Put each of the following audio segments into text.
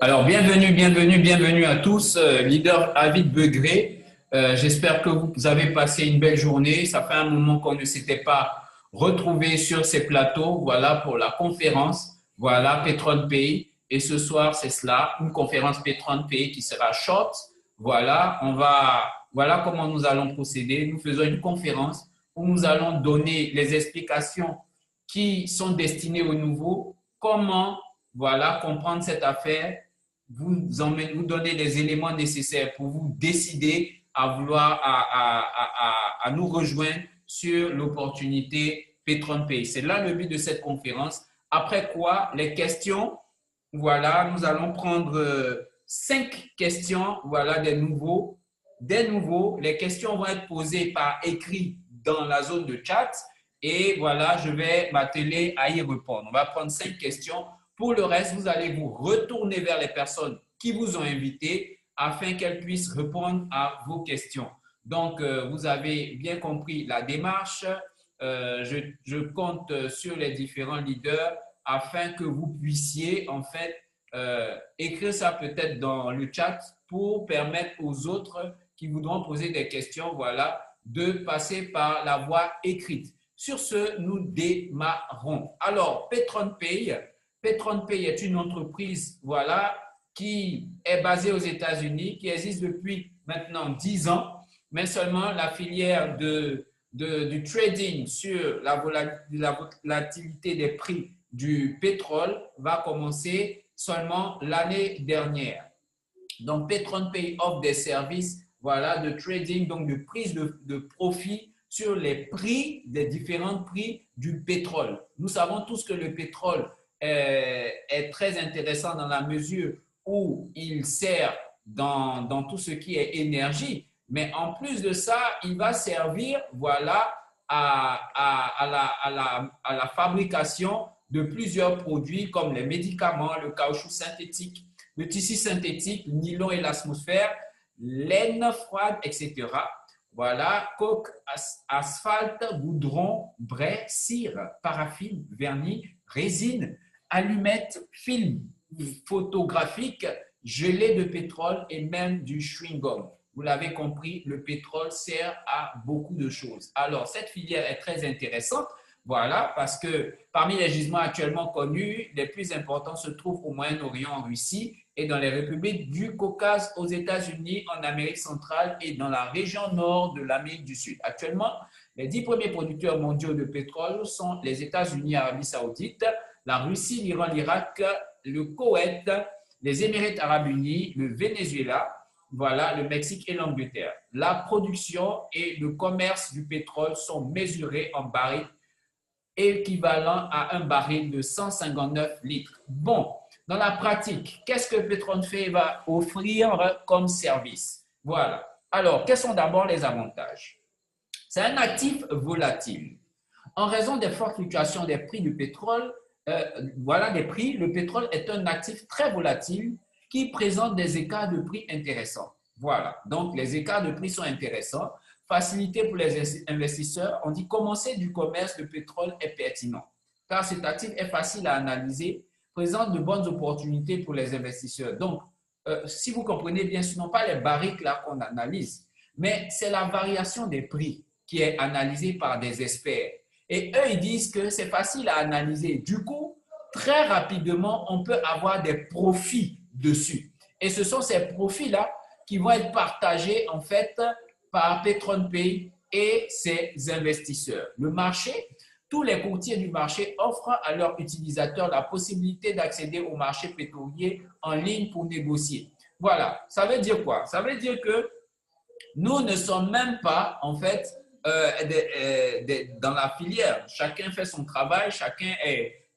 Alors, bienvenue à tous. Leader Avid Begré, j'espère que vous avez passé une belle journée. Ça fait un moment qu'on ne s'était pas retrouvé sur ces plateaux. Voilà pour la conférence. Voilà, Petron Pays. Et ce soir, c'est cela, une conférence Petron Pays qui sera short. Voilà comment nous allons procéder. Nous faisons une conférence où nous allons donner les explications qui sont destinées aux nouveaux, comment, voilà, comprendre cette affaire, vous donner les éléments nécessaires pour vous décider à nous rejoindre sur l'opportunité Petron Pay. C'est là le but de cette conférence. Après quoi, les questions, voilà, nous allons prendre 5 questions, voilà, des nouveaux. Les questions vont être posées par écrit dans la zone de chat et voilà, je vais m'atteler à y répondre. On va prendre 5 questions. Pour le reste, vous allez vous retourner vers les personnes qui vous ont invité afin qu'elles puissent répondre à vos questions. Donc, vous avez bien compris la démarche. Je compte sur les différents leaders afin que vous puissiez en fait écrire ça peut-être dans le chat pour permettre aux autres qui voudront poser des questions, voilà, de passer par la voie écrite. Sur ce, nous démarrons. Alors, Petron Pay. Petron Pay est une entreprise, voilà, qui est basée aux États-Unis, qui existe depuis maintenant 10 ans, mais seulement la filière du trading sur la volatilité des prix du pétrole va commencer seulement l'année dernière. Donc, Petron Pay offre des services, voilà, de trading, donc de prise de profit sur les prix, des différents prix du pétrole. Nous savons tous que le pétrole est très intéressant dans la mesure où il sert dans tout ce qui est énergie, mais en plus de ça, il va servir, voilà, à la fabrication de plusieurs produits comme les médicaments, le caoutchouc synthétique, le tissu synthétique, le nylon et l'atmosphère, laine froide, etc. Voilà, coke, asphalte, goudron, brai, cire, paraffine, vernis, résine, allumettes, film photographique, gelée de pétrole et même du chewing-gum. Vous l'avez compris, le pétrole sert à beaucoup de choses. Alors, cette filière est très intéressante, voilà, parce que parmi les gisements actuellement connus, les plus importants se trouvent au Moyen-Orient, en Russie et dans les républiques du Caucase aux États-Unis, en Amérique centrale et dans la région nord de l'Amérique du Sud. Actuellement, les 10 premiers producteurs mondiaux de pétrole sont les États-Unis, Arabie Saoudite, la Russie, l'Iran, l'Irak, le Koweït, les Émirats arabes unis, le Venezuela, voilà, le Mexique et l'Angleterre. La production et le commerce du pétrole sont mesurés en barils équivalent à un baril de 159 litres. Bon, dans la pratique, qu'est-ce que Petron Pay va offrir comme service? Voilà. Alors, quels sont d'abord les avantages? C'est un actif volatile. En raison des fortes fluctuations des prix du pétrole, voilà des prix, le pétrole est un actif très volatile qui présente des écarts de prix intéressants. Voilà, donc les écarts de prix sont intéressants. Facilité pour les investisseurs, on dit commencer du commerce de pétrole est pertinent, car cet actif est facile à analyser, présente de bonnes opportunités pour les investisseurs. Donc, si vous comprenez bien, ce ne sont pas les barriques là qu'on analyse, mais c'est la variation des prix qui est analysée par des experts. Et eux, ils disent que c'est facile à analyser. Du coup, très rapidement, on peut avoir des profits dessus. Et ce sont ces profits-là qui vont être partagés, en fait, par Petron Pay et ses investisseurs. Le marché, tous les courtiers du marché offrent à leurs utilisateurs la possibilité d'accéder au marché pétrolier en ligne pour négocier. Voilà, ça veut dire quoi? Ça veut dire que nous ne sommes même pas, en fait, dans la filière. Chacun fait son travail, chacun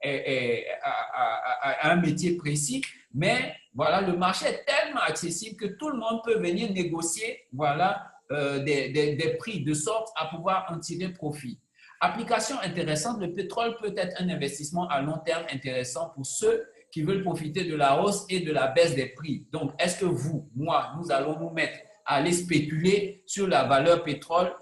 a un métier précis, mais voilà, le marché est tellement accessible que tout le monde peut venir négocier, voilà, des prix de sorte à pouvoir en tirer profit. Application intéressante, le pétrole peut être un investissement à long terme intéressant pour ceux qui veulent profiter de la hausse et de la baisse des prix. Donc, est-ce que vous, moi, nous allons nous mettre à aller spéculer sur la valeur pétrole?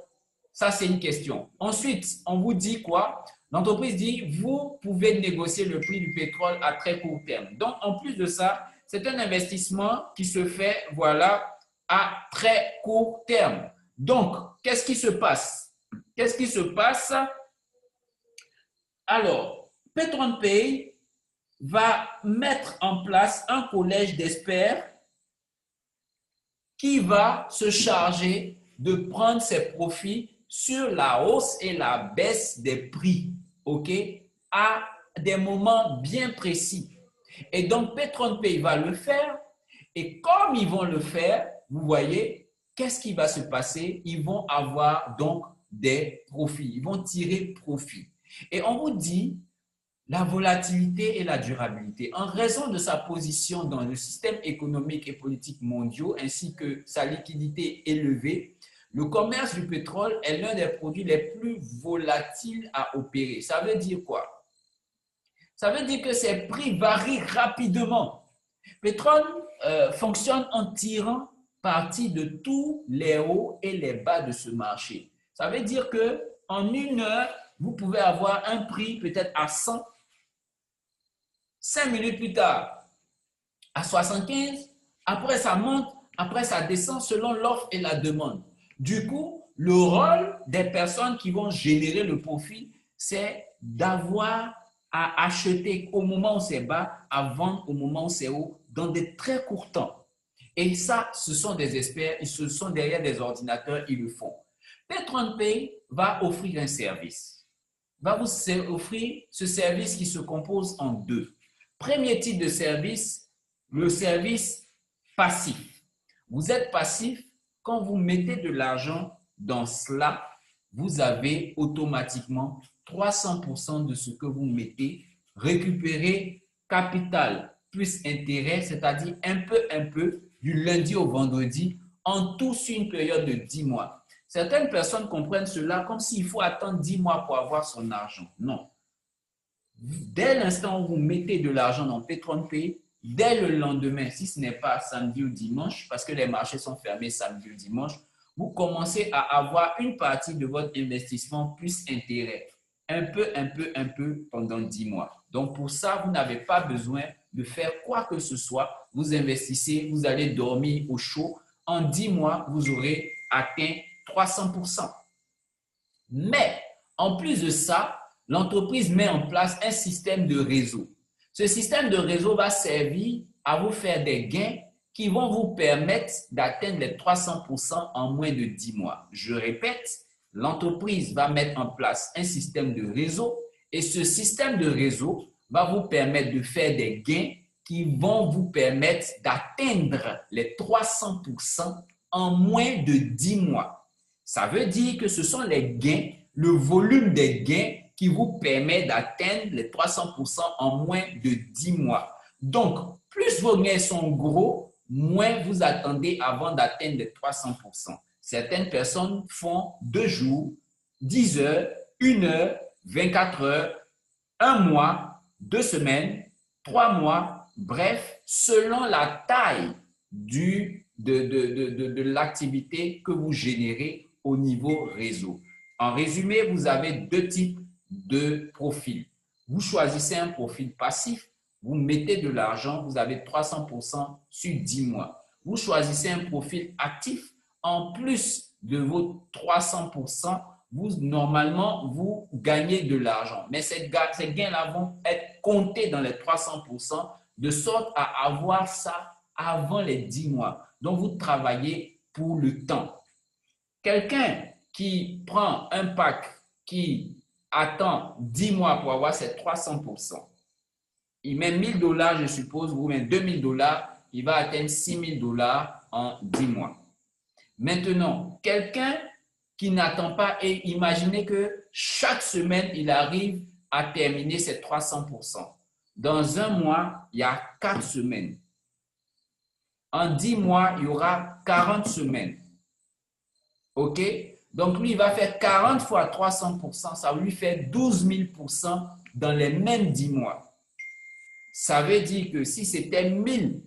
Ça, c'est une question. Ensuite, on vous dit quoi? L'entreprise dit, vous pouvez négocier le prix du pétrole à très court terme. Donc, en plus de ça, c'est un investissement qui se fait, voilà, à très court terme. Donc, qu'est-ce qui se passe? Qu'est-ce qui se passe? Alors, PetronPay va mettre en place un collège d'experts qui va se charger de prendre ses profits sur la hausse et la baisse des prix, OK, à des moments bien précis. Et donc, PetronPay va le faire. Et comme ils vont le faire, vous voyez, qu'est-ce qui va se passer? Ils vont avoir donc des profits. Ils vont tirer profit. Et on vous dit, la volatilité et la durabilité. En raison de sa position dans le système économique et politique mondiaux ainsi que sa liquidité élevée, le commerce du pétrole est l'un des produits les plus volatiles à opérer. Ça veut dire quoi? Ça veut dire que ses prix varient rapidement. Pétrole fonctionne en tirant parti de tous les hauts et les bas de ce marché. Ça veut dire qu'en une heure, vous pouvez avoir un prix peut-être à 100, 5 minutes plus tard, à 75, après ça monte, après ça descend selon l'offre et la demande. Du coup, le rôle des personnes qui vont générer le profit, c'est d'avoir à acheter au moment où c'est bas, à vendre au moment où c'est haut, dans des très courts temps. Et ça, ce sont des experts, ils se sont derrière des ordinateurs, ils le font. PetronPay va offrir un service, va vous offrir ce service qui se compose en deux. Premier type de service, le service passif. Vous êtes passif quand vous mettez de l'argent dans cela, vous avez automatiquement 300% de ce que vous mettez récupéré capital plus intérêt, c'est-à-dire un peu, du lundi au vendredi, en tout sur une période de 10 mois. Certaines personnes comprennent cela comme s'il faut attendre 10 mois pour avoir son argent. Non. Dès l'instant où vous mettez de l'argent dans PetronPay, dès le lendemain, si ce n'est pas samedi ou dimanche, parce que les marchés sont fermés samedi ou dimanche, vous commencez à avoir une partie de votre investissement plus intérêt. Un peu pendant 10 mois. Donc, pour ça, vous n'avez pas besoin de faire quoi que ce soit. Vous investissez, vous allez dormir au chaud. En 10 mois, vous aurez atteint 300%. Mais, en plus de ça, l'entreprise met en place un système de réseau. Ce système de réseau va servir à vous faire des gains qui vont vous permettre d'atteindre les 300% en moins de 10 mois. Je répète, l'entreprise va mettre en place un système de réseau et ce système de réseau va vous permettre de faire des gains qui vont vous permettre d'atteindre les 300% en moins de 10 mois. Ça veut dire que ce sont les gains, le volume des gains qui vous permet d'atteindre les 300% en moins de 10 mois. Donc, plus vos gains sont gros, moins vous attendez avant d'atteindre les 300%. Certaines personnes font 2 jours, 10 heures, 1 heure, 24 heures, 1 mois, 2 semaines, 3 mois, bref, selon la taille de l'activité que vous générez au niveau réseau. En résumé, vous avez 2 types de profils. Vous choisissez un profil passif, vous mettez de l'argent, vous avez 300% sur 10 mois. Vous choisissez un profil actif, en plus de vos 300%, normalement, vous gagnez de l'argent. Mais ces gains-là vont être comptés dans les 300%, de sorte à avoir ça avant les 10 mois. Donc, vous travaillez pour le temps. Quelqu'un qui prend un pack qui attend 10 mois pour avoir ses 300%, il met 1 000 $, je suppose, ou bien 2 000 $, il va atteindre 6 000 $ en 10 mois. Maintenant, quelqu'un qui n'attend pas et imaginez que chaque semaine, il arrive à terminer ses 300%. Dans un mois, il y a 4 semaines. En 10 mois, il y aura 40 semaines. OK? Donc, lui, il va faire 40 fois 300%, ça lui fait 12 000% dans les mêmes 10 mois. Ça veut dire que si c'était 1000,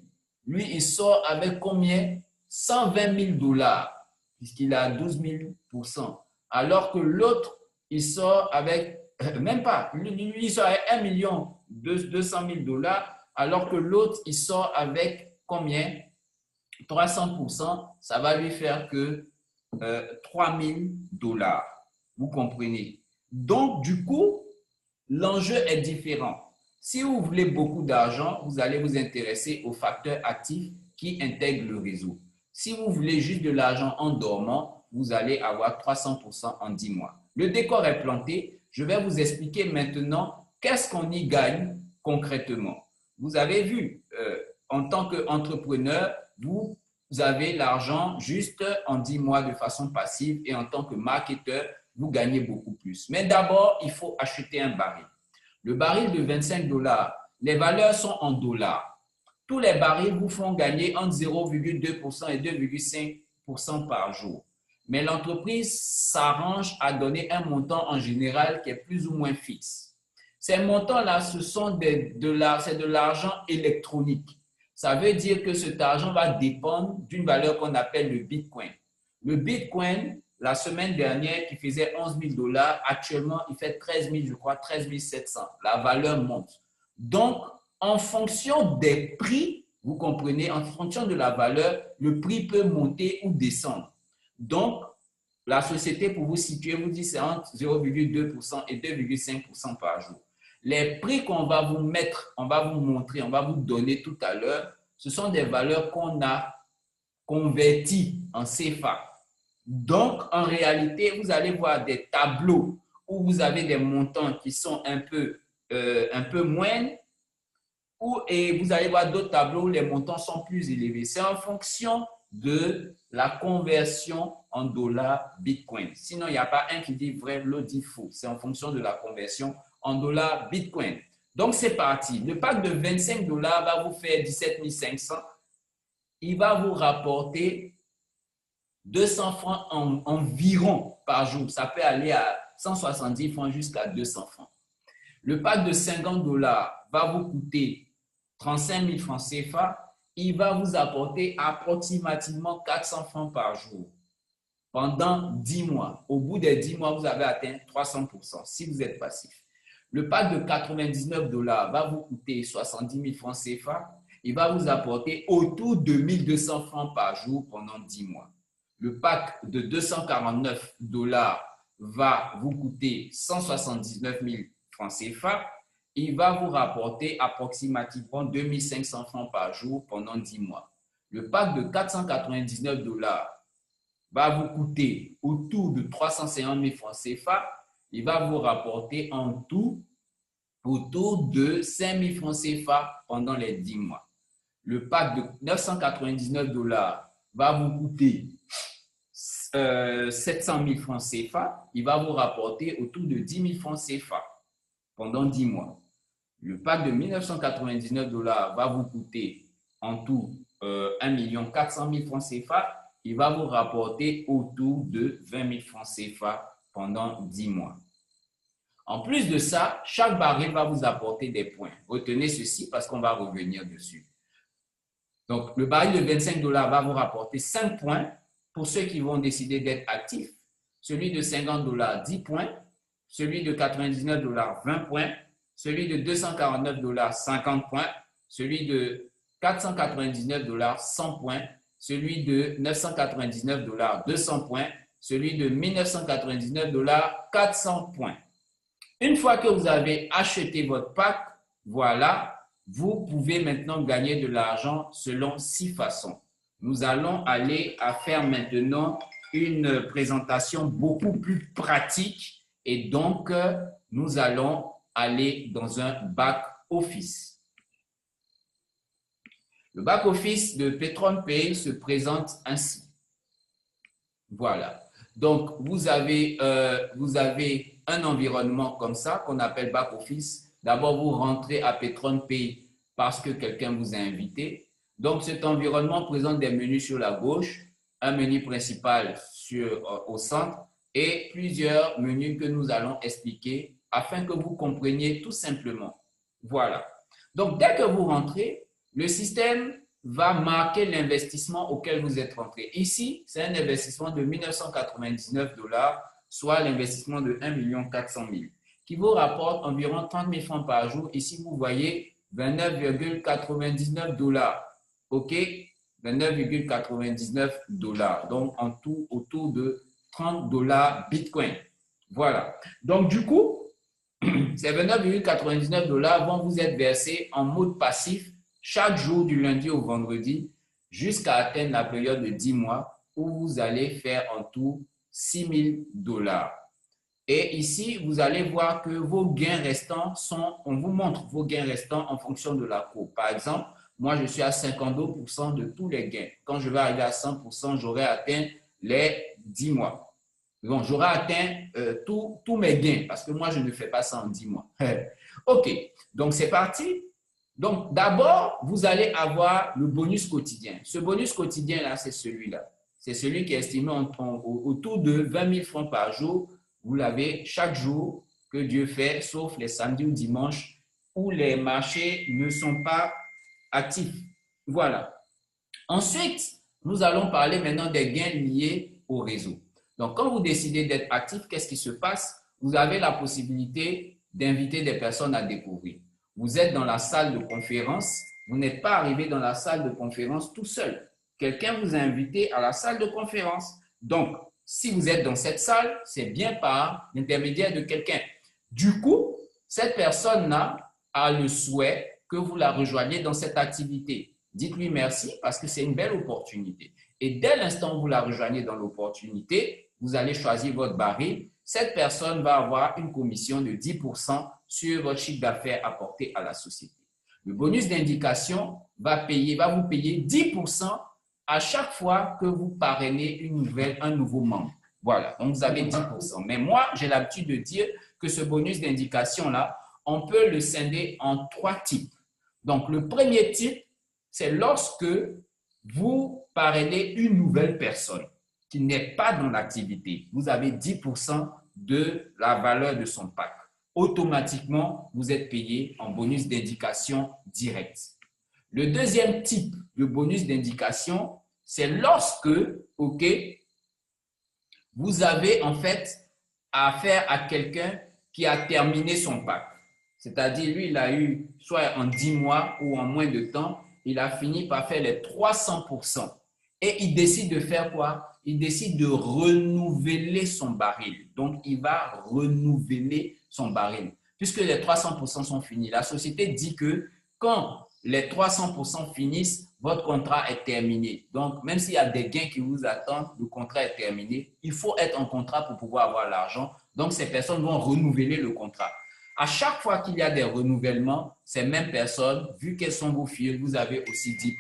lui, il sort avec combien? 120 000 $, puisqu'il a 12 000%. Alors que l'autre, il sort avec, même pas, lui, il sort avec 1 200 000 $, alors que l'autre, il sort avec combien? 300%, ça va lui faire que 3 000 $. Vous comprenez? Donc, du coup, l'enjeu est différent. Si vous voulez beaucoup d'argent, vous allez vous intéresser aux facteurs actifs qui intègrent le réseau. Si vous voulez juste de l'argent en dormant, vous allez avoir 300% en 10 mois. Le décor est planté. Je vais vous expliquer maintenant qu'est-ce qu'on y gagne concrètement. Vous avez vu, en tant qu'entrepreneur, vous avez l'argent juste en 10 mois de façon passive et en tant que marketeur, vous gagnez beaucoup plus. Mais d'abord, il faut acheter un baril. Le baril de 25 $, les valeurs sont en dollars. Tous les barils vous font gagner entre 0,2% et 2,5% par jour. Mais l'entreprise s'arrange à donner un montant en général qui est plus ou moins fixe. Ces montants-là, ce sont de l'argent électronique. Ça veut dire que cet argent va dépendre d'une valeur qu'on appelle le Bitcoin. Le Bitcoin, la semaine dernière, qui faisait 11 000 $, actuellement, il fait 13 000, je crois, 13 700. La valeur monte. Donc, en fonction des prix, vous comprenez, en fonction de la valeur, le prix peut monter ou descendre. Donc, la société, pour vous situer, vous dit c'est entre 0,2% et 2,5% par jour. Les prix qu'on va vous mettre, on va vous montrer, on va vous donner tout à l'heure, ce sont des valeurs qu'on a converties en CFA. Donc, en réalité, vous allez voir des tableaux où vous avez des montants qui sont un peu moindres et vous allez voir d'autres tableaux où les montants sont plus élevés. C'est en fonction de la conversion en dollars Bitcoin. Sinon, il n'y a pas un qui dit vrai, l'autre dit faux. C'est en fonction de la conversion en dollars Bitcoin. Donc, c'est parti. Le pack de 25 $ va vous faire 17 500. Il va vous rapporter 200 francs environ par jour. Ça peut aller à 170 francs jusqu'à 200 francs. Le pack de 50 $ va vous coûter 35 000 francs CFA. Il va vous apporter approximativement 400 francs par jour pendant 10 mois. Au bout des 10 mois, vous avez atteint 300% si vous êtes passif. Le pack de 99 $ va vous coûter 70 000 francs CFA. Il va vous apporter autour de 1 200 francs par jour pendant 10 mois. Le pack de 249 $ va vous coûter 179 000 francs CFA. Il va vous rapporter approximativement 2 500 francs par jour pendant 10 mois. Le pack de 499 $ va vous coûter autour de 350 000 francs CFA. Il va vous rapporter en tout autour de 5 000 francs CFA pendant les 10 mois. Le pack de 999 $ va vous coûter 700 000 francs CFA. Il va vous rapporter autour de 10 000 francs CFA pendant 10 mois. Le pack de 1 999 $ va vous coûter en tout 1 400 000 francs CFA. Il va vous rapporter autour de 20 000 francs CFA pendant 10 mois. En plus de ça, chaque baril va vous apporter des points. Retenez ceci parce qu'on va revenir dessus. Donc, le baril de 25 $ va vous rapporter 5 points pour ceux qui vont décider d'être actifs. Celui de 50 $, 10 points. Celui de 99 $, 20 points. Celui de 249 $, 50 points. Celui de 499 $, 100 points. Celui de 999 $, 200 points. Celui de 1999 $, 400 points. Une fois que vous avez acheté votre pack, voilà, vous pouvez maintenant gagner de l'argent selon 6 façons. Nous allons aller à faire maintenant une présentation beaucoup plus pratique et donc nous allons aller dans un back-office. Le back-office de PatronPay se présente ainsi. Voilà. Donc, vous avez un environnement comme ça qu'on appelle back-office. D'abord, vous rentrez à PatronPay parce que quelqu'un vous a invité. Donc, cet environnement présente des menus sur la gauche, un menu principal au centre et plusieurs menus que nous allons expliquer afin que vous compreniez tout simplement. Voilà. Donc, dès que vous rentrez, le système va marquer l'investissement auquel vous êtes rentré. Ici, c'est un investissement de 1 999 $, soit l'investissement de 1 400 000, qui vous rapporte environ 30 000 francs par jour. Ici, vous voyez $29,99. OK? $29,99. Donc, en tout, autour de $30 Bitcoin. Voilà. Donc, du coup, ces $29,99 vont vous être versés en mode passif chaque jour du lundi au vendredi jusqu'à atteindre la période de 10 mois où vous allez faire en tout $6,000. Et ici, vous allez voir que vos gains restants sont, on vous montre vos gains restants en fonction de la courbe. Par exemple, moi, je suis à 52% de tous les gains. Quand je vais arriver à 100%, j'aurai atteint les 10 mois. Donc, j'aurai atteint tous mes gains parce que moi, je ne fais pas ça en 10 mois. OK, donc c'est parti. Donc, d'abord, vous allez avoir le bonus quotidien. Ce bonus quotidien-là, c'est celui-là. C'est celui qui est estimé autour de 20 000 francs par jour. Vous l'avez chaque jour que Dieu fait, sauf les samedis ou dimanches où les marchés ne sont pas actifs. Voilà. Ensuite, nous allons parler maintenant des gains liés au réseau. Donc, quand vous décidez d'être actif, qu'est-ce qui se passe? Vous avez la possibilité d'inviter des personnes à découvrir. Vous êtes dans la salle de conférence, vous n'êtes pas arrivé dans la salle de conférence tout seul. Quelqu'un vous a invité à la salle de conférence. Donc, si vous êtes dans cette salle, c'est bien par l'intermédiaire de quelqu'un. Du coup, cette personne-là a le souhait que vous la rejoigniez dans cette activité. Dites-lui merci parce que c'est une belle opportunité. Et dès l'instant où vous la rejoignez dans l'opportunité, vous allez choisir votre baril. Cette personne va avoir une commission de 10% sur votre chiffre d'affaires apporté à la société. Le bonus d'indication va vous payer 10% à chaque fois que vous parrainez un nouveau membre. Voilà, donc vous avez 10%. Mais moi, j'ai l'habitude de dire que ce bonus d'indication-là, on peut le scinder en 3 types. Donc, le premier type, c'est lorsque vous parrainez une nouvelle personne qui n'est pas dans l'activité. Vous avez 10% de la valeur de son pack. Automatiquement, vous êtes payé en bonus d'indication direct. Le deuxième type de bonus d'indication, c'est lorsque, OK, vous avez en fait affaire à quelqu'un qui a terminé son pack. C'est-à-dire, lui, il a eu, soit en 10 mois ou en moins de temps, il a fini par faire les 300%. Et il décide de faire quoi? Il décide de renouveler son baril. Donc, il va renouveler son baril. Puisque les 300% sont finis, la société dit que quand les 300% finissent, votre contrat est terminé. Donc, même s'il y a des gains qui vous attendent, le contrat est terminé. Il faut être en contrat pour pouvoir avoir l'argent. Donc, ces personnes vont renouveler le contrat. À chaque fois qu'il y a des renouvellements, ces mêmes personnes, vu qu'elles sont vos filles, vous avez aussi 10%.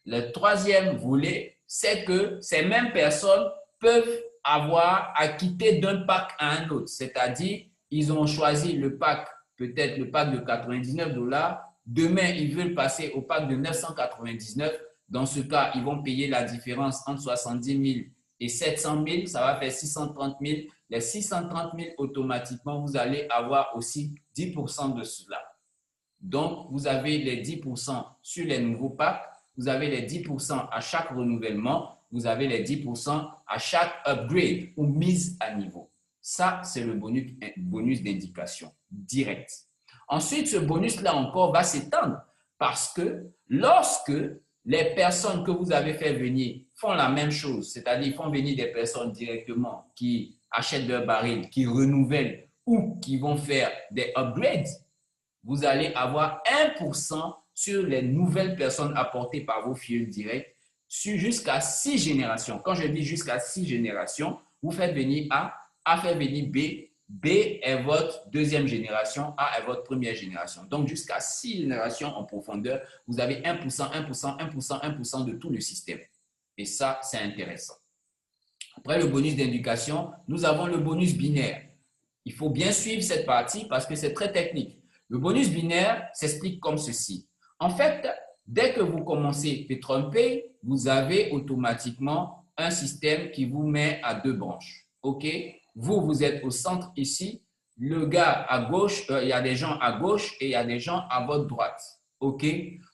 Le troisième volet, c'est que ces mêmes personnes peuvent avoir à quitter d'un pack à un autre. C'est-à-dire, ils ont choisi le pack, peut-être le pack de $99. Demain, ils veulent passer au pack de 999. Dans ce cas, ils vont payer la différence entre 70 000 et 700 000. Ça va faire 630 000. Les 630 000, automatiquement, vous allez avoir aussi 10% de cela. Donc, vous avez les 10% sur les nouveaux packs. Vous avez les 10% à chaque renouvellement. Vous avez les 10% à chaque upgrade ou mise à niveau. Ça, c'est le bonus d'indication direct. Ensuite, ce bonus-là encore va s'étendre parce que lorsque les personnes que vous avez fait venir font la même chose, c'est-à-dire font venir des personnes directement qui achètent leur baril, qui renouvellent ou qui vont faire des upgrades, vous allez avoir 1% sur les nouvelles personnes apportées par vos filles directs jusqu'à 6 générations. Quand je dis jusqu'à 6 générations, vous faites venir A fait venir B, B est votre deuxième génération, A est votre première génération. Donc, jusqu'à 6 générations en profondeur, vous avez 1%, 1%, 1%, 1% de tout le système. Et ça, c'est intéressant. Après le bonus d'indication, nous avons le bonus binaire. Il faut bien suivre cette partie parce que c'est très technique. Le bonus binaire s'explique comme ceci. En fait, dès que vous commencez PetrolePay, vous avez automatiquement un système qui vous met à 2 branches. OK? Vous êtes au centre ici. Le gars à gauche, il y a des gens à gauche et il y a des gens à votre droite. OK?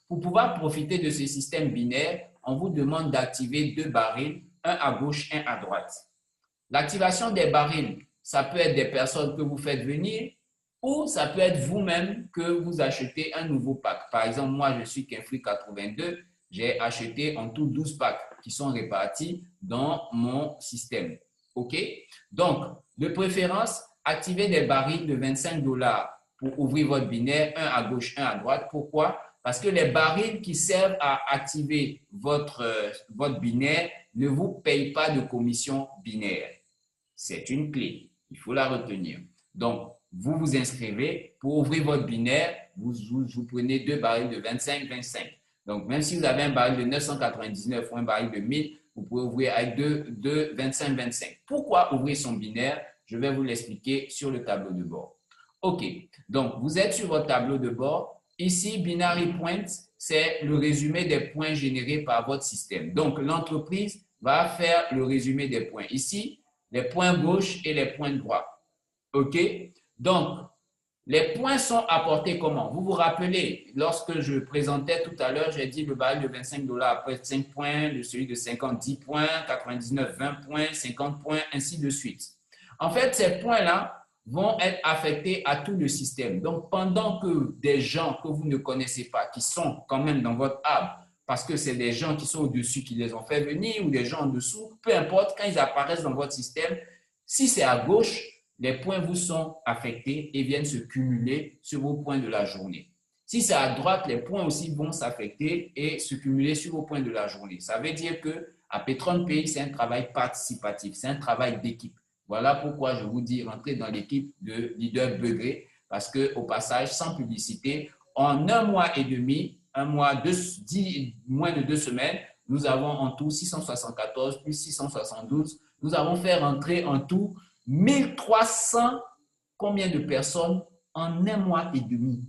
Pour pouvoir profiter de ce système binaire, on vous demande d'activer 2 barils, un à gauche, un à droite. L'activation des barils, ça peut être des personnes que vous faites venir, Ou ça peut être vous-même que vous achetez un nouveau pack. Par exemple, moi, je suis Kinfree 82. J'ai acheté en tout 12 packs qui sont répartis dans mon système. OK? Donc, de préférence, activez des barils de 25 $ pour ouvrir votre binaire, un à gauche, un à droite. Pourquoi? Parce que les barils qui servent à activer votre binaire ne vous payent pas de commission binaire. C'est une clé. Il faut la retenir. Donc, vous vous inscrivez pour ouvrir votre binaire. Vous prenez 2 barils de 25-25. Donc, même si vous avez un baril de 999 ou un baril de 1000, vous pouvez ouvrir avec 2 25-25. Pourquoi ouvrir son binaire? Je vais vous l'expliquer sur le tableau de bord. OK. Donc, vous êtes sur votre tableau de bord. Ici, Binary Points, c'est le résumé des points générés par votre système. Donc, l'entreprise va faire le résumé des points. Ici, les points gauche et les points droits. OK? Donc, les points sont apportés comment? Vous vous rappelez, lorsque je présentais tout à l'heure, j'ai dit le baril de 25 $ après 5 points, celui de 50, 10 points, 99, 20 points, 50 points, ainsi de suite. En fait, ces points-là vont être affectés à tout le système. Donc, pendant que des gens que vous ne connaissez pas, qui sont quand même dans votre arbre, parce que c'est des gens qui sont au-dessus qui les ont fait venir ou des gens en dessous, peu importe, quand ils apparaissent dans votre système, si c'est à gauche, les points vous sont affectés et viennent se cumuler sur vos points de la journée. Si c'est à droite, les points aussi vont s'affecter et se cumuler sur vos points de la journée. Ça veut dire qu'à Petron Pays, c'est un travail participatif, c'est un travail d'équipe. Voilà pourquoi je vous dis rentrez dans l'équipe de Leader Begré, parce qu'au passage, sans publicité, en un mois et demi, moins de 2 semaines, nous avons en tout 674 plus 672. Nous avons fait rentrer en tout 1300 combien de personnes en un mois et demi.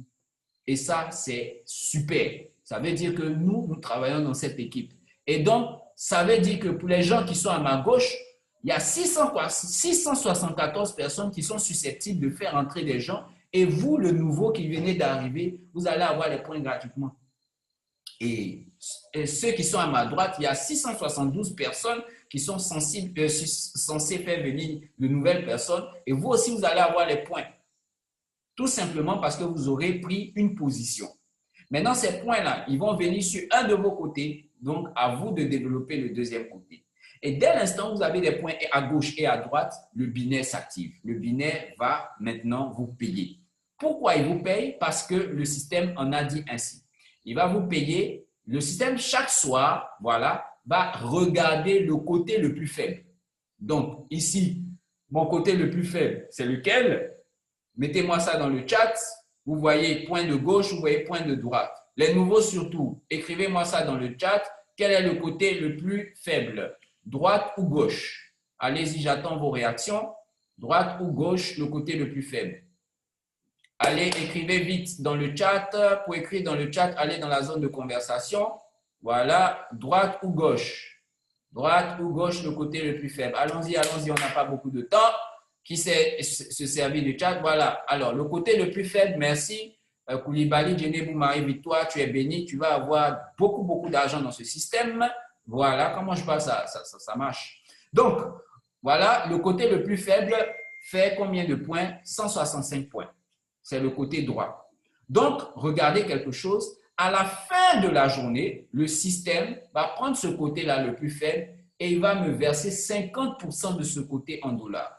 Et ça, c'est super. Ça veut dire que nous travaillons dans cette équipe. Et donc, ça veut dire que pour les gens qui sont à ma gauche, il y a 674 personnes qui sont susceptibles de faire entrer des gens. Et vous, le nouveau qui venez d'arriver, vous allez avoir les points gratuitement. Et ceux qui sont à ma droite, il y a 672 personnes qui sont censées faire venir de nouvelles personnes. Et vous aussi, vous allez avoir les points. Tout simplement parce que vous aurez pris une position. Maintenant, ces points-là, ils vont venir sur un de vos côtés. Donc, à vous de développer le deuxième côté. Et dès l'instant où vous avez des points à gauche et à droite, le binaire s'active. Le binaire va maintenant vous payer. Pourquoi il vous paye? Parce que le système en a dit ainsi. Il va vous payer. Le système, chaque soir, voilà, va regarder le côté le plus faible. Donc, ici, mon côté le plus faible, c'est lequel? Mettez-moi ça dans le chat. Vous voyez point de gauche, vous voyez point de droite. Les nouveaux surtout, écrivez-moi ça dans le chat. Quel est le côté le plus faible? Droite ou gauche? Allez-y, j'attends vos réactions. Droite ou gauche, le côté le plus faible? Allez, écrivez vite dans le chat. Pour écrire dans le chat, allez dans la zone de conversation. Voilà, droite ou gauche? Droite ou gauche, le côté le plus faible? Allons-y, allons-y, on n'a pas beaucoup de temps. Qui sait se servir du chat? Voilà. Alors, le côté le plus faible, merci. Koulibaly, Djenebou, Marie-Victoire, tu es béni. Tu vas avoir beaucoup, beaucoup d'argent dans ce système. Voilà, comment je passe ça marche. Donc, voilà, le côté le plus faible fait combien de points? 165 points. C'est le côté droit. Donc, regardez quelque chose. À la fin de la journée, le système va prendre ce côté-là le plus faible et il va me verser 50% de ce côté en dollars.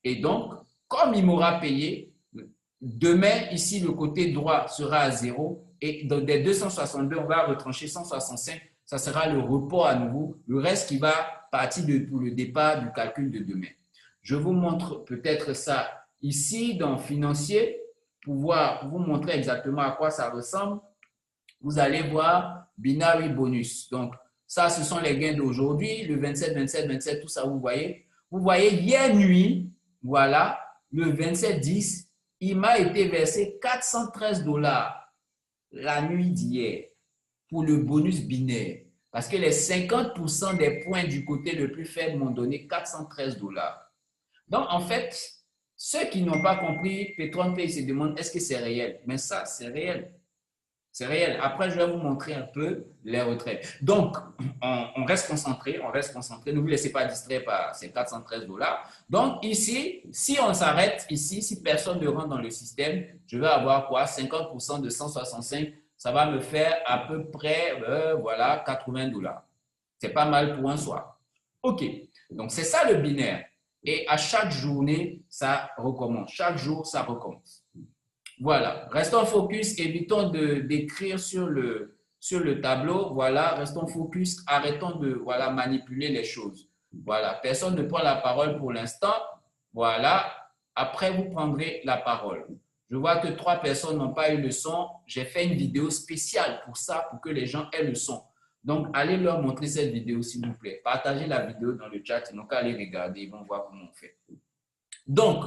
Et donc, comme il m'aura payé, demain, ici, le côté droit sera à 0 et dans des 262, on va retrancher 165. Ça sera le report à nouveau. Le reste qui va partir pour le départ du calcul de demain. Je vous montre peut-être ça ici dans Financier pour vous montrer exactement à quoi ça ressemble. Vous allez voir Binary Bonus. Donc, ça, ce sont les gains d'aujourd'hui, le 27, 27, 27, tout ça, vous voyez. Vous voyez, hier nuit, voilà, le 27-10, il m'a été versé 413 $ la nuit d'hier pour le bonus binaire. Parce que les 50% des points du côté le plus faible m'ont donné 413 $. Donc, en fait, ceux qui n'ont pas compris, Petron Pay se demandent est-ce que c'est réel? Mais ça, c'est réel. C'est réel. Après, je vais vous montrer un peu les retraits. Donc, on reste concentré, on reste concentré. Ne vous laissez pas distraire par ces 413 $. Donc, ici, si on s'arrête ici, si personne ne rentre dans le système, je vais avoir quoi? 50% de 165, ça va me faire à peu près, voilà, 80 $. C'est pas mal pour un soir. OK. Donc, c'est ça le binaire. Et à chaque journée, ça recommence. Chaque jour, ça recommence. Voilà. Restons focus. Évitons d'écrire sur le tableau. Voilà. Restons focus. Arrêtons de voilà, manipuler les choses. Voilà. Personne ne prend la parole pour l'instant. Voilà. Après, vous prendrez la parole. Je vois que 3 personnes n'ont pas eu le son. J'ai fait une vidéo spéciale pour ça, pour que les gens aient le son. Donc, allez leur montrer cette vidéo, s'il vous plaît. Partagez la vidéo dans le chat. Ils n'ont qu'à aller regarder. Ils vont voir comment on fait. Donc,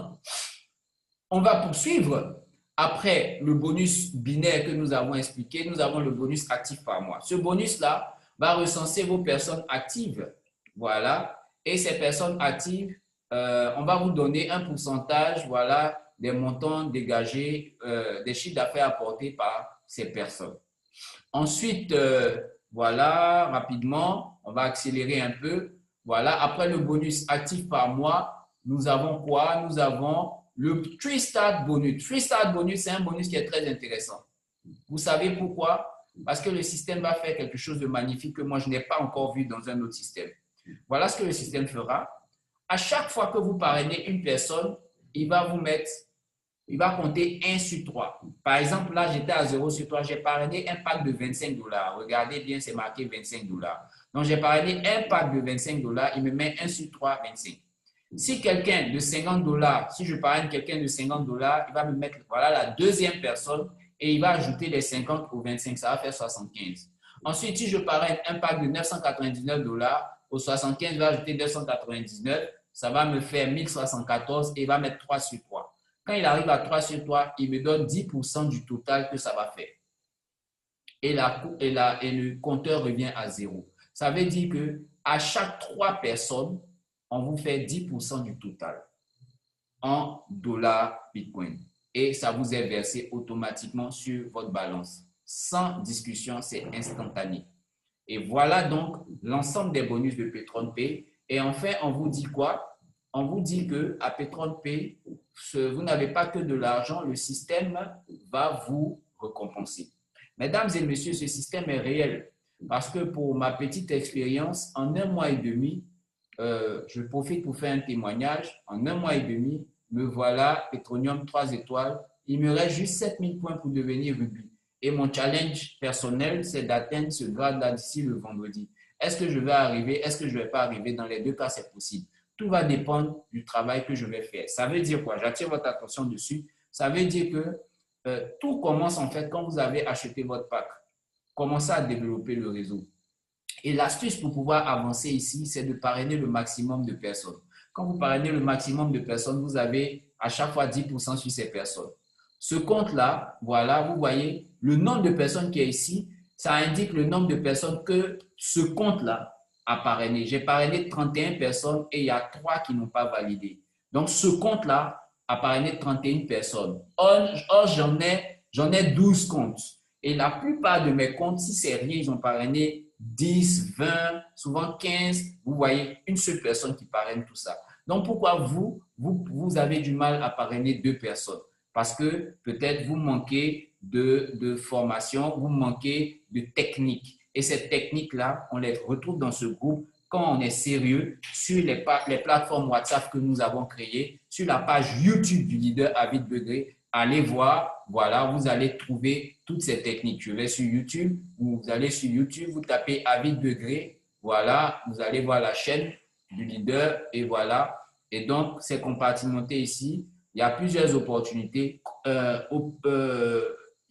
on va poursuivre. Après le bonus binaire que nous avons expliqué, nous avons le bonus actif par mois. Ce bonus-là va recenser vos personnes actives. Voilà. Et ces personnes actives, on va vous donner un pourcentage, voilà, des montants dégagés, des chiffres d'affaires apportés par ces personnes. Ensuite, voilà, rapidement, on va accélérer un peu. Voilà, après le bonus actif par mois, nous avons quoi? Nous avons le 3-Start bonus. 3-Start bonus, c'est un bonus qui est très intéressant. Vous savez pourquoi? Parce que le système va faire quelque chose de magnifique que moi, je n'ai pas encore vu dans un autre système. Voilà ce que le système fera. À chaque fois que vous parrainez une personne, il va compter 1 sur 3. Par exemple, là, j'étais à 0 sur 3. J'ai parrainé un pack de 25 $. Regardez bien, c'est marqué 25 $. Donc, j'ai parrainé un pack de 25 $. Il me met 1 sur 3, 25. Si quelqu'un de 50 $, si je parraine quelqu'un de 50 $, il va me mettre, voilà, la deuxième personne et il va ajouter les 50 au 25. Ça va faire 75. Ensuite, si je parraine un pack de 999 $, au 75, il va ajouter 299. Ça va me faire 1074 et il va mettre 3 sur 3. Quand il arrive à 3 sur 3, il me donne 10% du total que ça va faire. Et le compteur revient à 0. Ça veut dire qu'à chaque 3 personnes, on vous fait 10% du total en dollars Bitcoin. Et ça vous est versé automatiquement sur votre balance. Sans discussion, c'est instantané. Et voilà donc l'ensemble des bonus de PatronPay. Et enfin, on vous dit quoi? On vous dit qu'à PatronPay, vous n'avez pas que de l'argent, le système va vous récompenser. Mesdames et messieurs, ce système est réel. Parce que pour ma petite expérience, en 1 mois et demi, je profite pour faire un témoignage. En 1 mois et demi, me voilà, Petronium 3 étoiles. Il me reste juste 7000 points pour devenir rubis. Et mon challenge personnel, c'est d'atteindre ce grade-là d'ici le vendredi. Est-ce que je vais arriver? Est-ce que je ne vais pas arriver? Dans les 2 cas, c'est possible. Tout va dépendre du travail que je vais faire. Ça veut dire quoi? J'attire votre attention dessus. Ça veut dire que tout commence en fait quand vous avez acheté votre pack. Commencez à développer le réseau. Et l'astuce pour pouvoir avancer ici, c'est de parrainer le maximum de personnes. Quand vous parrainez le maximum de personnes, vous avez à chaque fois 10% sur ces personnes. Ce compte-là, voilà, vous voyez, le nombre de personnes qui est ici, ça indique le nombre de personnes que ce compte-là a parrainé. J'ai parrainé 31 personnes et il y a 3 qui n'ont pas validé. Donc, ce compte-là a parrainé 31 personnes. Or j'en ai 12 comptes. Et la plupart de mes comptes, si c'est rien, ils ont parrainé 10, 20, souvent 15. Vous voyez, une seule personne qui parraine tout ça. Donc, pourquoi vous avez du mal à parrainer 2 personnes? Parce que peut-être vous manquez de formation, vous manquez de technique. Et ces techniques-là, on les retrouve dans ce groupe quand on est sérieux sur les plateformes WhatsApp que nous avons créées, sur la page YouTube du leader Avid Begré. Allez voir, voilà, vous allez trouver toutes ces techniques. Je vais sur YouTube, vous allez sur YouTube, vous tapez Avid Begré, voilà, vous allez voir la chaîne du leader et voilà. Et donc, c'est compartimenté ici. Il y a plusieurs opportunités.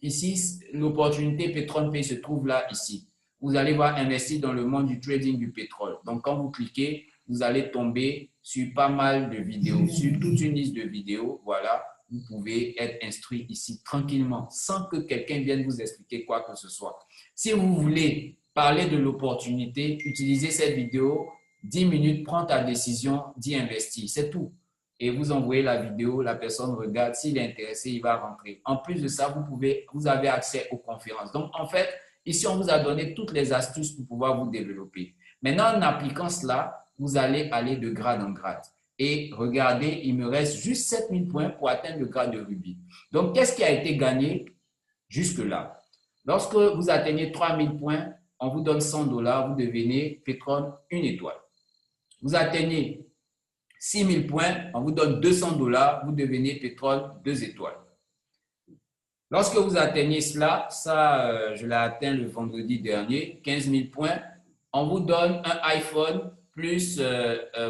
Ici, l'opportunité PatronPay se trouve là, ici. Vous allez voir investir dans le monde du trading du pétrole. Donc, quand vous cliquez, vous allez tomber sur pas mal de vidéos, sur toute une liste de vidéos. Voilà, vous pouvez être instruit ici tranquillement, sans que quelqu'un vienne vous expliquer quoi que ce soit. Si vous voulez parler de l'opportunité, utilisez cette vidéo, 10 minutes, prends ta décision d'y investir. C'est tout. et vous envoyez la vidéo, la personne regarde, s'il est intéressé, il va rentrer. En plus de ça, vous avez accès aux conférences. Donc, en fait, ici, on vous a donné toutes les astuces pour pouvoir vous développer. Maintenant, en appliquant cela, vous allez aller de grade en grade. Et regardez, il me reste juste 7000 points pour atteindre le grade de rubis. Donc, qu'est-ce qui a été gagné jusque-là? Lorsque vous atteignez 3000 points, on vous donne 100 $, vous devenez pétrole 1 étoile. Vous atteignez 6000 points, on vous donne 200 $, vous devenez pétrole 2 étoiles. Lorsque vous atteignez cela, je l'ai atteint le vendredi dernier, 15 000 points, on vous donne un iPhone plus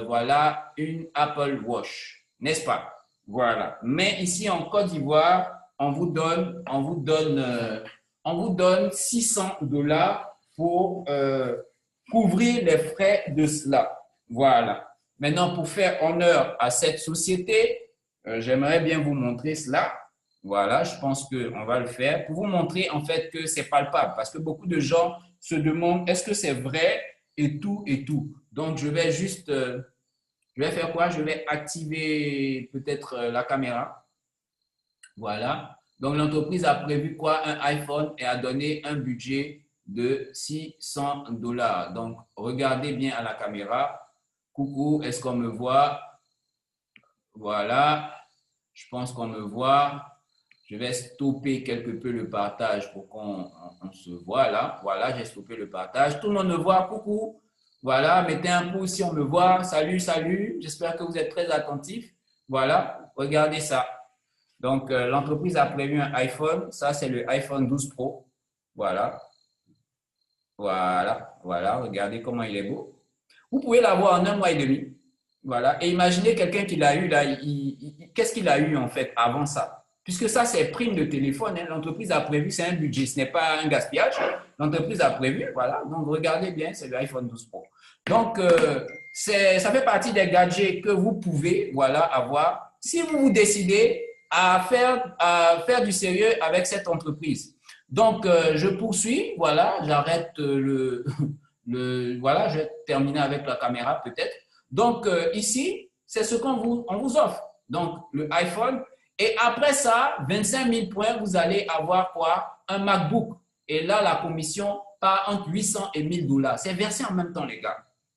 voilà, une Apple Watch, n'est-ce pas? Voilà. Mais ici en Côte d'Ivoire, on vous donne 600 $ pour couvrir les frais de cela. Voilà. Maintenant, pour faire honneur à cette société, j'aimerais bien vous montrer cela. Voilà, je pense qu'on va le faire pour vous montrer en fait que c'est palpable parce que beaucoup de gens se demandent est-ce que c'est vrai et tout et tout. Donc, je vais juste, je vais faire quoi? Je vais activer peut-être la caméra. Voilà. Donc, l'entreprise a prévu quoi? Un iPhone et a donné un budget de 600 $. Donc, regardez bien à la caméra. Coucou, est-ce qu'on me voit? Voilà, je pense qu'on me voit. Je vais stopper quelque peu le partage pour qu'on se voit là. Voilà, j'ai stoppé le partage. Tout le monde me voit, coucou. Voilà, mettez un pouce si on me voit. Salut, salut. J'espère que vous êtes très attentifs. Voilà, regardez ça. Donc, l'entreprise a prévu un iPhone. Ça, c'est le iPhone 12 Pro. Voilà. Voilà, voilà. Regardez comment il est beau. Vous pouvez l'avoir en 1 mois et demi. Voilà. Et imaginez quelqu'un qui l'a eu là. Qu'est-ce qu'il a eu en fait avant ça? Puisque ça, c'est prime de téléphone. Hein. L'entreprise a prévu, c'est un budget, ce n'est pas un gaspillage. L'entreprise a prévu, voilà. Donc, regardez bien, c'est l'iPhone 12 Pro. Donc, ça fait partie des gadgets que vous pouvez, voilà, avoir si vous vous décidez à faire du sérieux avec cette entreprise. Donc, je poursuis, voilà, j'arrête voilà, je vais terminer avec la caméra peut-être. Donc, ici, c'est ce qu'on vous offre. Donc, le iPhone. Et après ça, 25 000 points, vous allez avoir quoi? Un MacBook. Et là, la commission part entre 800 et 1000 $. C'est versé en même temps, les gars.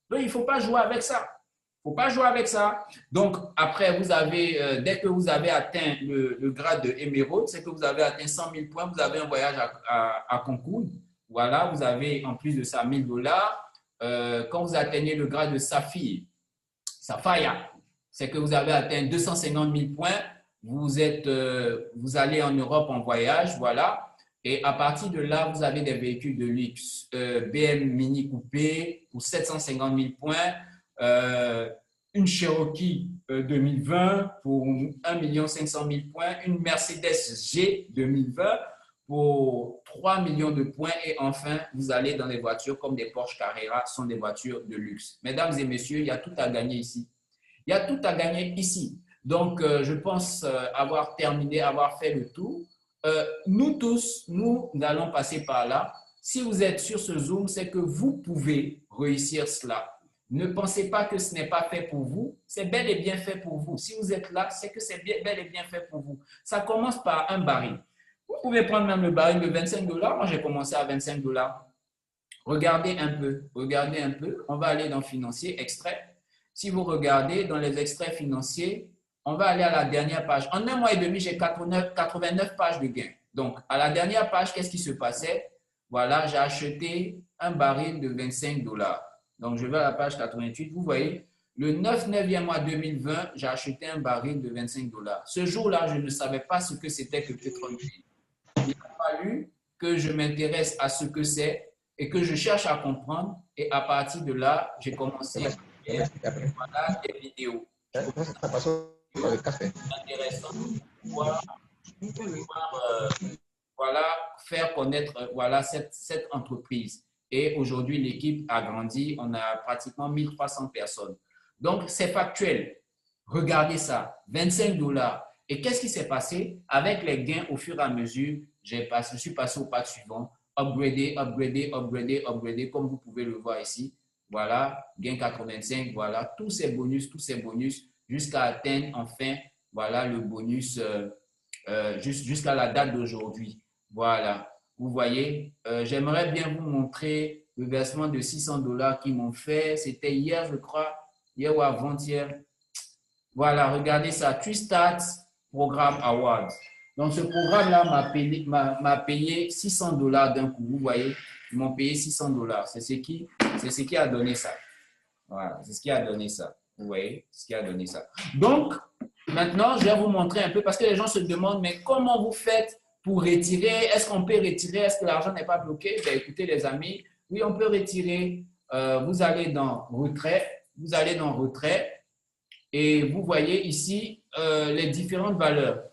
Donc, il ne faut pas jouer avec ça. Il ne faut pas jouer avec ça. Donc, après, vous avez, dès que vous avez atteint le grade de Emerald, c'est que vous avez atteint 100 000 points, vous avez un voyage à Cancun. Voilà, vous avez en plus de ça 1000 $. Quand vous atteignez le grade de Sapphire, c'est que vous avez atteint 250 000 points. Vous allez en Europe en voyage, voilà. Et à partir de là, vous avez des véhicules de luxe. BM Mini Coupé pour 750 000 points. Une Cherokee 2020 pour 1 500 000 points. Une Mercedes G 2020 pour 3 millions de points. Et enfin, vous allez dans des voitures comme des Porsche Carrera, ce sont des voitures de luxe. Mesdames et messieurs, il y a tout à gagner ici. Il y a tout à gagner ici. Donc, je pense avoir terminé, avoir fait le tour. Nous tous, nous allons passer par là. Si vous êtes sur ce Zoom, c'est que vous pouvez réussir cela. Ne pensez pas que ce n'est pas fait pour vous. C'est bel et bien fait pour vous. Si vous êtes là, c'est que c'est bel et bien fait pour vous. Ça commence par un baril. Vous pouvez prendre même le baril de 25 $. Moi, j'ai commencé à 25 $. Regardez un peu. Regardez un peu. On va aller dans financier, extrait. Si vous regardez dans les extraits financiers, on va aller à la dernière page. En 1 mois et demi, j'ai 89 pages de gains. Donc, à la dernière page, qu'est-ce qui se passait? Voilà, j'ai acheté un baril de 25 $. Donc, je vais à la page 88. Vous voyez, le 9e mois 2020, j'ai acheté un baril de 25 $. Ce jour-là, je ne savais pas ce que c'était que pétrole. Il a fallu que je m'intéresse à ce que c'est et que je cherche à comprendre. Et à partir de là, j'ai commencé à faire des vidéos. Intéressant voilà, faire connaître voilà, cette entreprise. Et aujourd'hui, l'équipe a grandi. On a pratiquement 1300 personnes. Donc, c'est factuel. Regardez ça, 25 $. Et qu'est-ce qui s'est passé? Avec les gains au fur et à mesure, je suis passé au pas suivant. Upgrader, comme vous pouvez le voir ici. Voilà, gain 85, voilà, tous ces bonus jusqu'à atteindre enfin, voilà, le bonus jusqu'à la date d'aujourd'hui. Voilà, vous voyez, j'aimerais bien vous montrer le versement de 600 $ qu'ils m'ont fait. C'était hier, je crois, hier ou avant-hier. Voilà, regardez ça, Three Stats Programme Awards. Donc, ce programme-là m'a payé 600 $ d'un coup. Vous voyez, ils m'ont payé 600 $. C'est ce qui a donné ça. Voilà, c'est ce qui a donné ça. Vous voyez, c'est ce qui a donné ça. Donc, maintenant, je vais vous montrer un peu parce que les gens se demandent, mais comment vous faites pour retirer? Est-ce qu'on peut retirer? Est-ce que l'argent n'est pas bloqué? Ben, écoutez, les amis, oui, on peut retirer. Vous allez dans retrait. Vous allez dans retrait. Et vous voyez ici les différentes valeurs.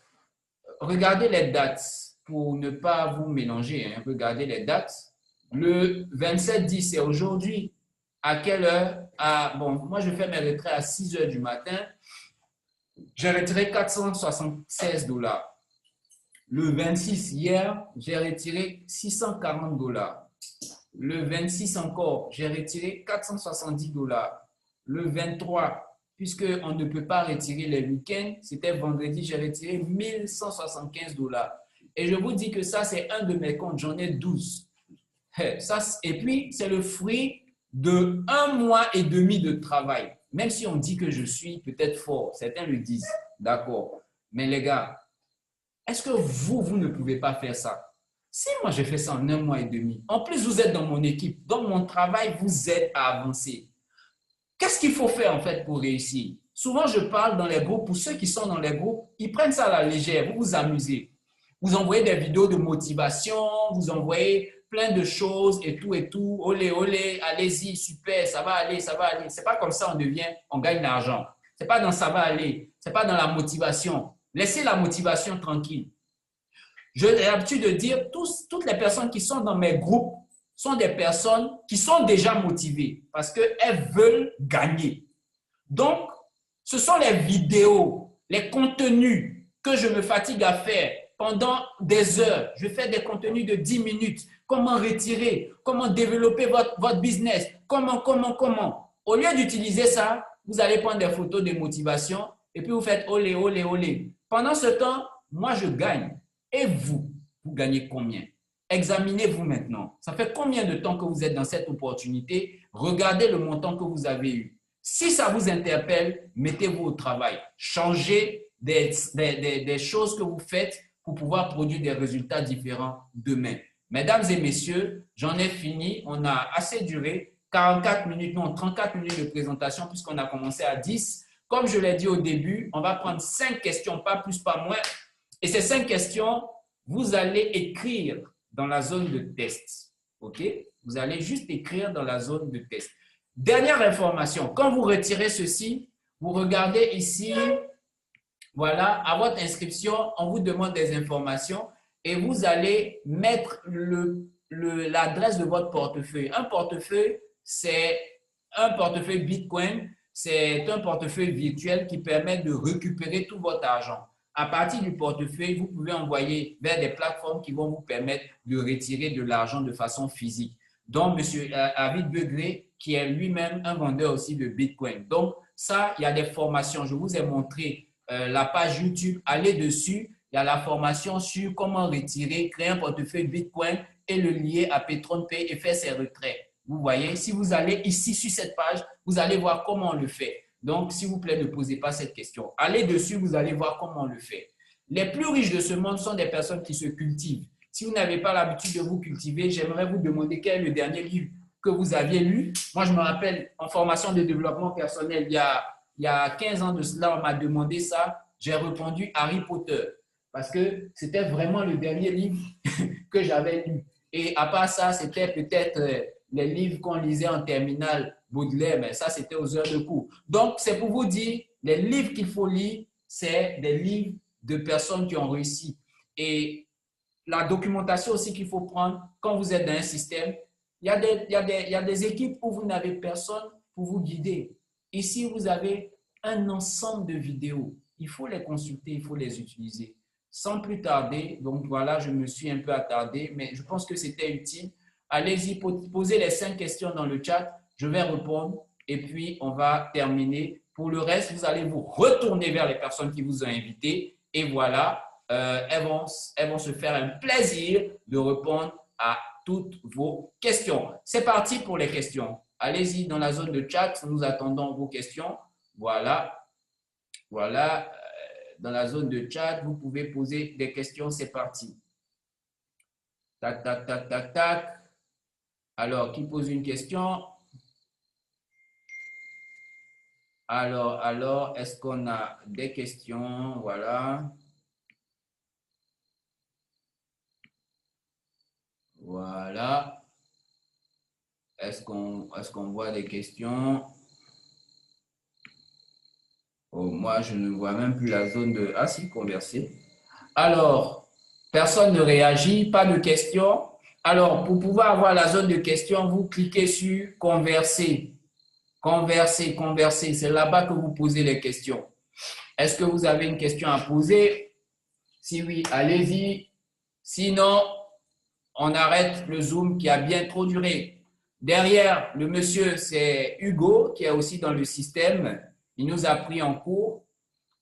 Regardez les dates pour ne pas vous mélanger. Hein. Regardez les dates. Le 27-10, c'est aujourd'hui. À quelle heure? Bon, moi, je fais mes retraits à 6 heures du matin. J'ai retiré 476 $. Le 26, hier, j'ai retiré 640 $. Le 26 encore, j'ai retiré 470 $. Le 23, puisqu'on ne peut pas retirer les week-ends, c'était vendredi, j'ai retiré 1175 $. Et je vous dis que ça, c'est un de mes comptes, j'en ai 12. Ça, et puis, c'est le fruit de 1 mois et demi de travail. Même si on dit que je suis peut-être fort, certains le disent, d'accord. Mais les gars, est-ce que vous ne pouvez pas faire ça? Si moi, j'ai fait ça en 1 mois et demi, en plus, vous êtes dans mon équipe, dans mon travail, vous aide à avancer. Qu'est-ce qu'il faut faire en fait pour réussir? Souvent, je parle dans les groupes, pour ceux qui sont dans les groupes, ils prennent ça à la légère, vous vous amusez. Vous envoyez des vidéos de motivation, vous envoyez plein de choses et tout, olé, olé, allez-y, super, ça va aller, ça va aller. C'est pas comme ça on gagne l'argent. C'est pas dans ça va aller, c'est pas dans la motivation. Laissez la motivation tranquille. J'ai l'habitude de dire, toutes les personnes qui sont dans mes groupes sont des personnes qui sont déjà motivées parce qu'elles veulent gagner. Donc, ce sont les vidéos, les contenus que je me fatigue à faire pendant des heures. Je fais des contenus de 10 minutes. Comment retirer, comment développer votre business, comment. Au lieu d'utiliser ça, vous allez prendre des photos de motivation et puis vous faites olé, olé, olé. Pendant ce temps, moi, je gagne. Et vous gagnez combien? Examinez-vous maintenant. Ça fait combien de temps que vous êtes dans cette opportunité? Regardez le montant que vous avez eu. Si ça vous interpelle, mettez-vous au travail. Changez des choses que vous faites pour pouvoir produire des résultats différents demain. Mesdames et messieurs, j'en ai fini. On a assez duré. 44 minutes, non, 34 minutes de présentation puisqu'on a commencé à 10. Comme je l'ai dit au début, on va prendre 5 questions, pas plus, pas moins. Et ces 5 questions, vous allez écrire dans la zone de test. OK? Vous allez juste écrire dans la zone de test. Dernière information, quand vous retirez ceci, vous regardez ici, voilà, à votre inscription, on vous demande des informations et vous allez mettre l'adresse de votre portefeuille. Un portefeuille, c'est un portefeuille Bitcoin, c'est un portefeuille virtuel qui permet de récupérer tout votre argent. À partir du portefeuille, vous pouvez envoyer vers des plateformes qui vont vous permettre de retirer de l'argent de façon physique. Donc, M. David Begré, qui est lui-même un vendeur aussi de Bitcoin. Donc, ça, il y a des formations. Je vous ai montré la page YouTube. Allez dessus. Il y a la formation sur comment retirer, créer un portefeuille Bitcoin et le lier à PatronPay et faire ses retraits. Vous voyez, si vous allez ici sur cette page, vous allez voir comment on le fait. Donc, s'il vous plaît, ne posez pas cette question. Allez dessus, vous allez voir comment on le fait. Les plus riches de ce monde sont des personnes qui se cultivent. Si vous n'avez pas l'habitude de vous cultiver, j'aimerais vous demander quel est le dernier livre que vous aviez lu. Moi, je me rappelle, en formation de développement personnel, il y a 15 ans de cela, on m'a demandé ça. J'ai répondu Harry Potter parce que c'était vraiment le dernier livre que j'avais lu. Et à part ça, c'était peut-être les livres qu'on lisait en terminale, Baudelaire, mais ça, c'était aux heures de cours. Donc, c'est pour vous dire, les livres qu'il faut lire, c'est des livres de personnes qui ont réussi. Et la documentation aussi qu'il faut prendre quand vous êtes dans un système, il y a des équipes où vous n'avez personne pour vous guider. Ici, vous avez un ensemble de vidéos. Il faut les consulter, il faut les utiliser. Sans plus tarder, donc voilà, je me suis un peu attardé, mais je pense que c'était utile. Allez-y, posez les 5 questions dans le chat, je vais répondre et puis on va terminer Pour le reste, vous allez vous retourner vers les personnes qui vous ont invité et voilà, elles vont se faire un plaisir de répondre à toutes vos questions. C'est parti pour les questions. Allez-y dans la zone de chat, nous attendons vos questions. Voilà, voilà, dans la zone de chat, vous pouvez poser des questions, c'est parti. Tac, tac, tac, tac, tac. Alors, qui pose une question? Alors, est-ce qu'on a des questions? Voilà. Voilà. Est-ce qu'on voit des questions? Oh, moi, je ne vois même plus la zone de... Ah si, converser. Alors, personne ne réagit, pas de questions. Alors, pour pouvoir avoir la zone de questions, vous cliquez sur converser. Converser, converser. C'est là-bas que vous posez les questions. Est-ce que vous avez une question à poser? Si oui, allez-y. Sinon, on arrête le Zoom qui a bien trop duré. Derrière, le monsieur, c'est Hugo, qui est aussi dans le système. Il nous a pris en cours.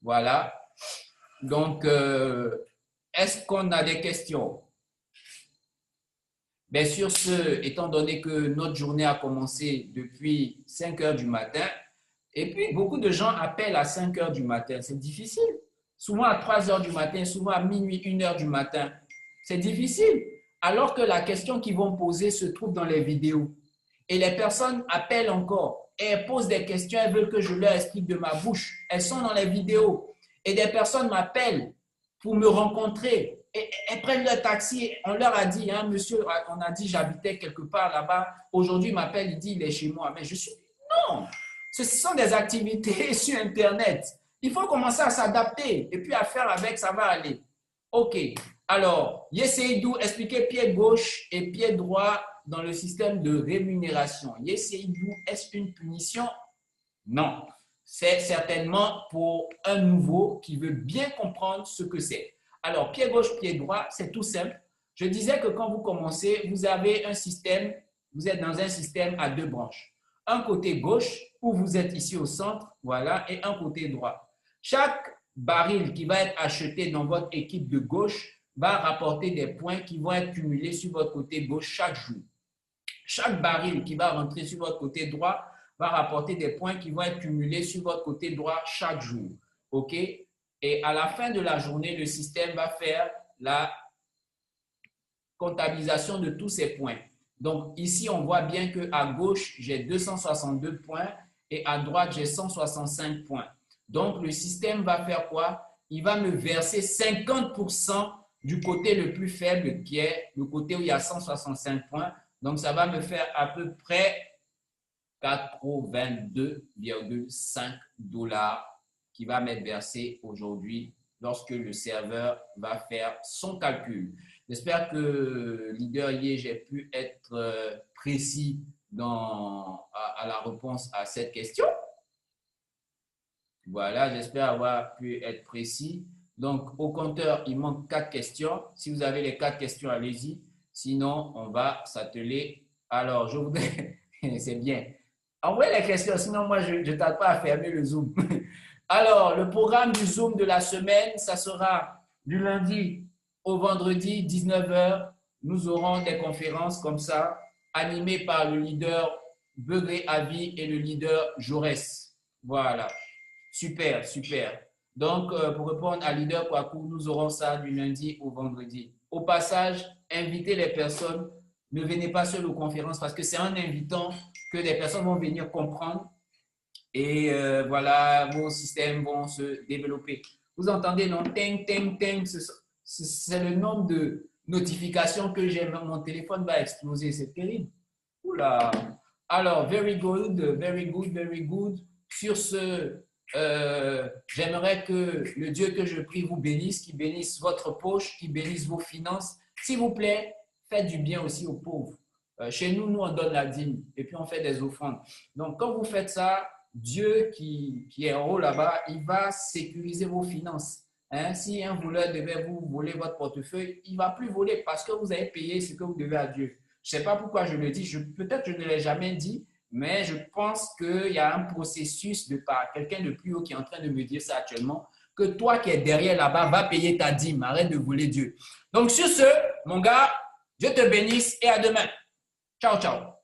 Voilà. Donc, est-ce qu'on a des questions? Bien sûr, étant donné que notre journée a commencé depuis 5 heures du matin, et puis beaucoup de gens appellent à 5 heures du matin. C'est difficile. Souvent à 3 heures du matin, souvent à minuit, 1 heure du matin. C'est difficile. Alors que la question qu'ils vont poser se trouve dans les vidéos. Et les personnes appellent encore. Et elles posent des questions, elles veulent que je leur explique de ma bouche. Elles sont dans les vidéos. Et des personnes m'appellent pour me rencontrer. Et elles prennent leur taxi. On leur a dit, hein, monsieur, on a dit j'habitais quelque part là-bas. Aujourd'hui, il m'appelle, il dit il est chez moi. Mais je suis... Non, ce sont des activités sur Internet. Il faut commencer à s'adapter et puis à faire avec, ça va aller. OK. Alors, Yesseidou expliquez pied gauche et pied droit dans le système de rémunération. Yesseidou, est-ce une punition? Non. C'est certainement pour un nouveau qui veut bien comprendre ce que c'est. Alors, pied gauche, pied droit, c'est tout simple. Je disais que quand vous commencez, vous avez un système, vous êtes dans un système à deux branches. Un côté gauche, où vous êtes ici au centre, voilà, et un côté droit. Chaque baril qui va être acheté dans votre équipe de gauche va rapporter des points qui vont être cumulés sur votre côté gauche chaque jour. Chaque baril qui va rentrer sur votre côté droit va rapporter des points qui vont être cumulés sur votre côté droit chaque jour. OK? Et à la fin de la journée, le système va faire la comptabilisation de tous ces points. Donc, ici, on voit bien qu'à gauche, j'ai 262 points et à droite, j'ai 165 points. Donc, le système va faire quoi? Il va me verser 50% du côté le plus faible, qui est le côté où il y a 165 points. Donc, ça va me faire à peu près 82,5 $ qui va m'être versé aujourd'hui lorsque le serveur va faire son calcul. J'espère que, leader Yé, j'ai pu être précis à la réponse à cette question. Voilà, j'espère avoir pu être précis. Donc, au compteur, il manque 4 questions. Si vous avez les 4 questions, allez-y. Sinon, on va s'atteler. Alors, je voudrais... C'est bien. Envoyez les questions, sinon moi, je ne tarde pas à fermer le Zoom. Alors, le programme du Zoom de la semaine, ça sera du lundi au vendredi, 19 h. Nous aurons des conférences comme ça, animées par le leader Begré Avi et le leader Jaurès. Voilà. Super, super. Donc, pour répondre à leader Kwaku, nous aurons ça du lundi au vendredi. Au passage, invitez les personnes. Ne venez pas seul aux conférences parce que c'est en invitant que des personnes vont venir comprendre et voilà, vos systèmes vont se développer. Vous entendez, non? Ting, ting, ting. C'est le nombre de notifications que j'ai. Mon téléphone va exploser. C'est terrible. Oula. Alors, very good, very good, very good. Sur ce, j'aimerais que le Dieu que je prie vous bénisse, qu'il bénisse votre poche, qu'il bénisse vos finances. S'il vous plaît, faites du bien aussi aux pauvres. Chez nous, on donne la dîme et puis on fait des offrandes. Donc, quand vous faites ça, Dieu qui est en haut là-bas, il va sécuriser vos finances. Hein? Si un voleur devait vous voler votre portefeuille, il ne va plus voler parce que vous avez payé ce que vous devez à Dieu. Je ne sais pas pourquoi je le dis, peut-être je ne l'ai jamais dit, mais je pense qu'il y a un processus de par quelqu'un de plus haut qui est en train de me dire ça actuellement, que toi qui es derrière là-bas, va payer ta dîme. Arrête de voler Dieu. Donc, sur ce, mon gars, Dieu te bénisse et à demain. Ciao, ciao.